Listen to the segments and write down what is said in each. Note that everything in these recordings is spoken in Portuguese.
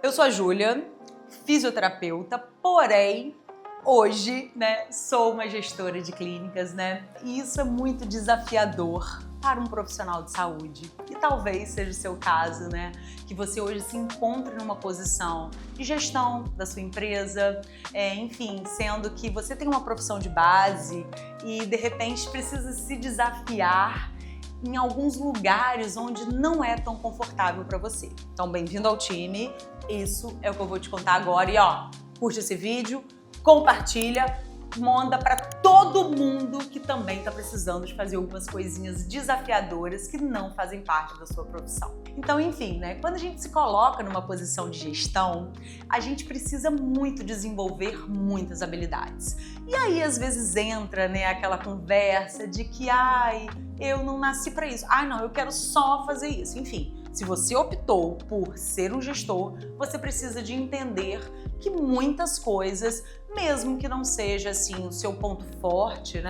Eu sou a Júlia, fisioterapeuta, porém, hoje, sou uma gestora de clínicas, E isso é muito desafiador para um profissional de saúde. E talvez seja o seu caso, Que você hoje se encontre numa posição de gestão da sua empresa, enfim, sendo que você tem uma profissão de base e, de repente, precisa se desafiar em alguns lugares onde não é tão confortável para você. Então, bem-vindo ao time. Isso é o que eu vou te contar agora. E curte esse vídeo, compartilha, manda para todo mundo que também está precisando de fazer algumas coisinhas desafiadoras que não fazem parte da sua profissão. Então, enfim, quando a gente se coloca numa posição de gestão, a gente precisa muito desenvolver muitas habilidades. E aí, às vezes, entra aquela conversa de que, eu não nasci para isso. Não, eu quero só fazer isso. Enfim, se você optou por ser um gestor, você precisa de entender que muitas coisas, mesmo que não seja assim o seu ponto forte,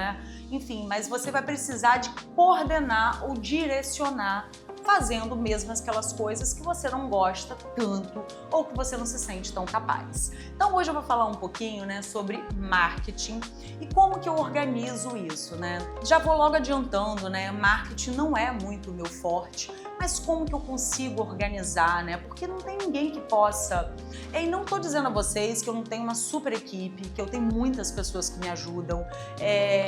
Enfim, mas você vai precisar de coordenar ou direcionar fazendo mesmo aquelas coisas que você não gosta tanto ou que você não se sente tão capaz. Então hoje eu vou falar um pouquinho, sobre marketing e como que eu organizo isso, Já vou logo adiantando, marketing não é muito o meu forte, mas como que eu consigo organizar, Porque não tem ninguém que possa. E não tô dizendo a vocês que eu não tenho uma super equipe, que eu tenho muitas pessoas que me ajudam,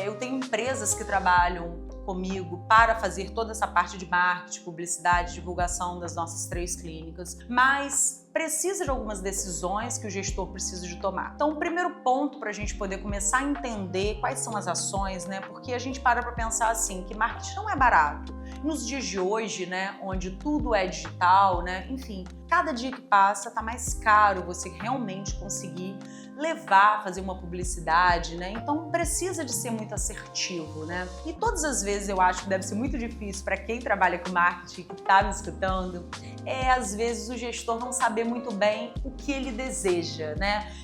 eu tenho empresas que trabalham comigo para fazer toda essa parte de marketing, publicidade, divulgação das nossas 3 clínicas, mas precisa de algumas decisões que o gestor precisa de tomar. Então, o primeiro ponto para a gente poder começar a entender quais são as ações, Porque a gente para pensar assim, que marketing não é barato. Nos dias de hoje, onde tudo é digital, Enfim, cada dia que passa tá mais caro você realmente conseguir fazer uma publicidade, Então precisa de ser muito assertivo, E todas as vezes eu acho que deve ser muito difícil para quem trabalha com marketing, que tá me escutando, às vezes o gestor não saber muito bem o que ele deseja,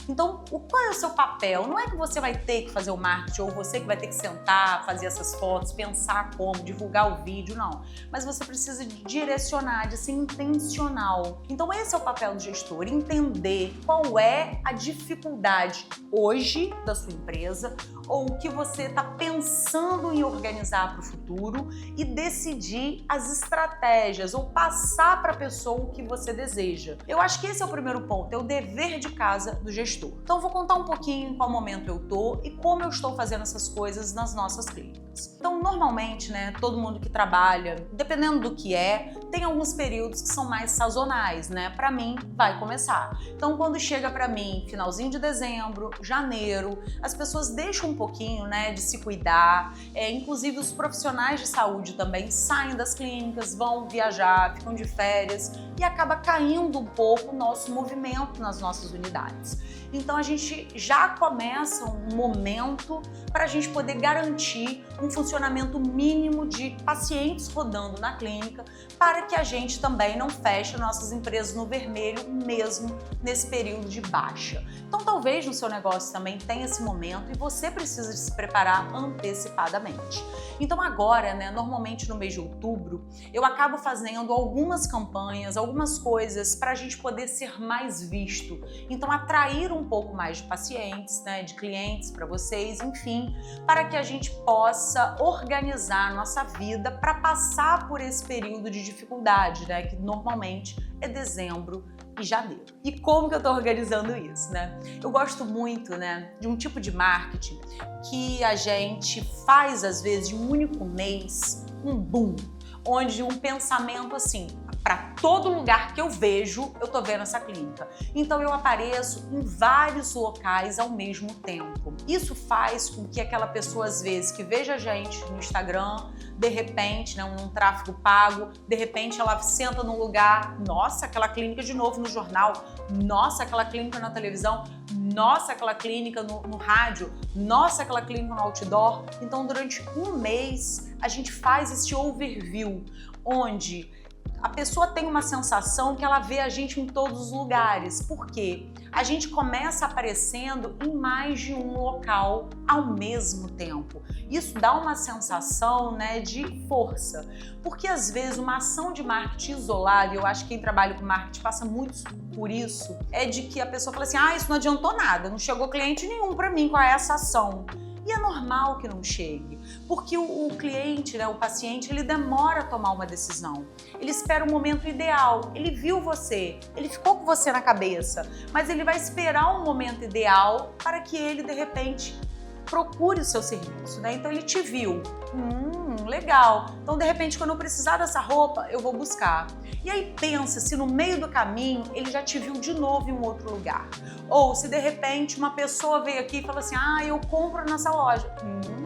Então, qual é o seu papel? Não é que você vai ter que fazer o marketing ou você que vai ter que sentar, fazer essas fotos, pensar como, divulgar o vídeo, não. Mas você precisa de direcionar, de ser intencional. Então, esse é o papel do gestor, entender qual é a dificuldade hoje da sua empresa ou o que você está pensando em organizar para o futuro e decidir as estratégias ou passar para a pessoa o que você deseja. Eu acho que esse é o primeiro ponto, é o dever de casa do gestor. Então, vou contar um pouquinho em qual momento eu tô e como eu estou fazendo essas coisas nas nossas clínicas. Então, normalmente, todo mundo que trabalha, dependendo do que tem alguns períodos que são mais sazonais, Para mim, vai começar. Então, quando chega para mim, finalzinho de dezembro, janeiro, as pessoas deixam um pouquinho, de se cuidar. Inclusive, os profissionais de saúde também saem das clínicas, vão viajar, ficam de férias e acaba caindo um pouco o nosso movimento nas nossas unidades. Então, a gente já começa um momento para a gente poder garantir um funcionamento mínimo de pacientes rodando na clínica para que a gente também não feche nossas empresas no vermelho, mesmo nesse período de baixa. Então, talvez no seu negócio também tenha esse momento e você precisa de se preparar antecipadamente. Então, agora, normalmente no mês de outubro, eu acabo fazendo algumas campanhas, algumas coisas para a gente poder ser mais visto. Então, atrair um pouco mais de pacientes, de clientes para vocês, enfim, para que a gente possa organizar a nossa vida para passar por esse período de dificuldade, que normalmente é dezembro e janeiro. E como que eu tô organizando isso, Eu gosto muito, de um tipo de marketing que a gente faz, às vezes, de um único mês, um boom, onde um pensamento assim, para todo lugar que eu vejo, eu tô vendo essa clínica. Então eu apareço em vários locais ao mesmo tempo. Isso faz com que aquela pessoa, às vezes, que veja a gente no Instagram, de repente, num tráfego pago, de repente ela senta num lugar, nossa, aquela clínica de novo no jornal, nossa, aquela clínica na televisão, nossa, aquela clínica no rádio, nossa, aquela clínica no outdoor. Então, durante um mês, a gente faz esse overview, onde a pessoa tem uma sensação que ela vê a gente em todos os lugares. Por quê? A gente começa aparecendo em mais de um local ao mesmo tempo. Isso dá uma sensação, né, de força. Porque às vezes uma ação de marketing isolada, e eu acho que quem trabalha com marketing passa muito por isso, é de que a pessoa fala assim, isso não adiantou nada, não chegou cliente nenhum para mim com essa ação. E é normal que não chegue, porque o cliente, né, o paciente, ele demora a tomar uma decisão. Ele espera o momento ideal, ele viu você, ele ficou com você na cabeça, mas ele vai esperar um momento ideal para que ele, de repente, procure o seu serviço, né? Então ele te viu, legal, então de repente quando eu precisar dessa roupa, eu vou buscar. E aí pensa se no meio do caminho ele já te viu de novo em um outro lugar. Ou se de repente uma pessoa veio aqui e falou assim, eu compro nessa loja.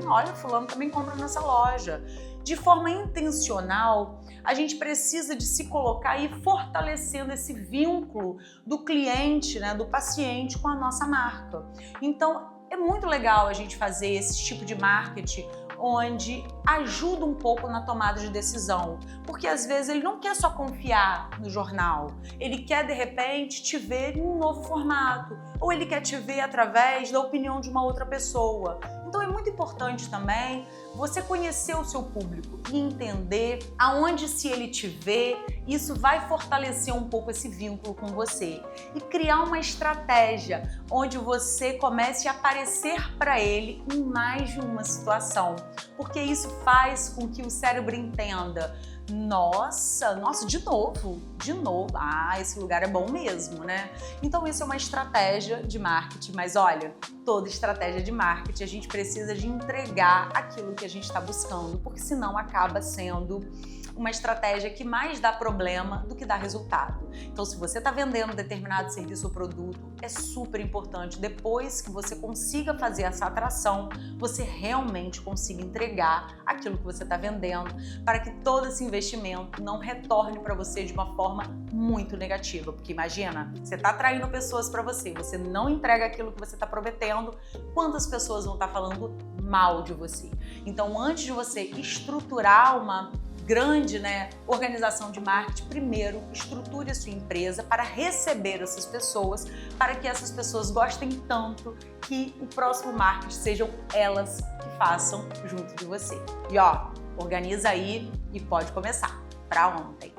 Olha, fulano também compra nessa loja. De forma intencional, a gente precisa de se colocar e ir fortalecendo esse vínculo do cliente, né, do paciente com a nossa marca. Então, é muito legal a gente fazer esse tipo de marketing onde ajuda um pouco na tomada de decisão, porque às vezes ele não quer só confiar no jornal, ele quer de repente te ver em um novo formato, ou ele quer te ver através da opinião de uma outra pessoa. Então é muito importante também você conhecer o seu público e entender aonde, se ele te vê, isso vai fortalecer um pouco esse vínculo com você e criar uma estratégia onde você comece a aparecer para ele em mais de uma situação, porque isso faz com que o cérebro entenda, nossa, de novo, esse lugar é bom mesmo, né? Então isso é uma estratégia de marketing, mas olha, toda estratégia de marketing a gente precisa de entregar aquilo que a gente está buscando, porque senão acaba sendo uma estratégia que mais dá problema do que dá resultado. Então, se você está vendendo determinado serviço ou produto, é super importante, depois que você consiga fazer essa atração, você realmente consiga entregar aquilo que você está vendendo, para que todo esse investimento não retorne para você de uma forma muito negativa. Porque imagina, você está atraindo pessoas para você, você não entrega aquilo que você está prometendo, quantas pessoas vão estar falando mal de você? Então, antes de você estruturar uma grande, né, organização de marketing, primeiro estruture a sua empresa para receber essas pessoas, para que essas pessoas gostem tanto que o próximo marketing sejam elas que façam junto de você. E organiza aí e pode começar para ontem.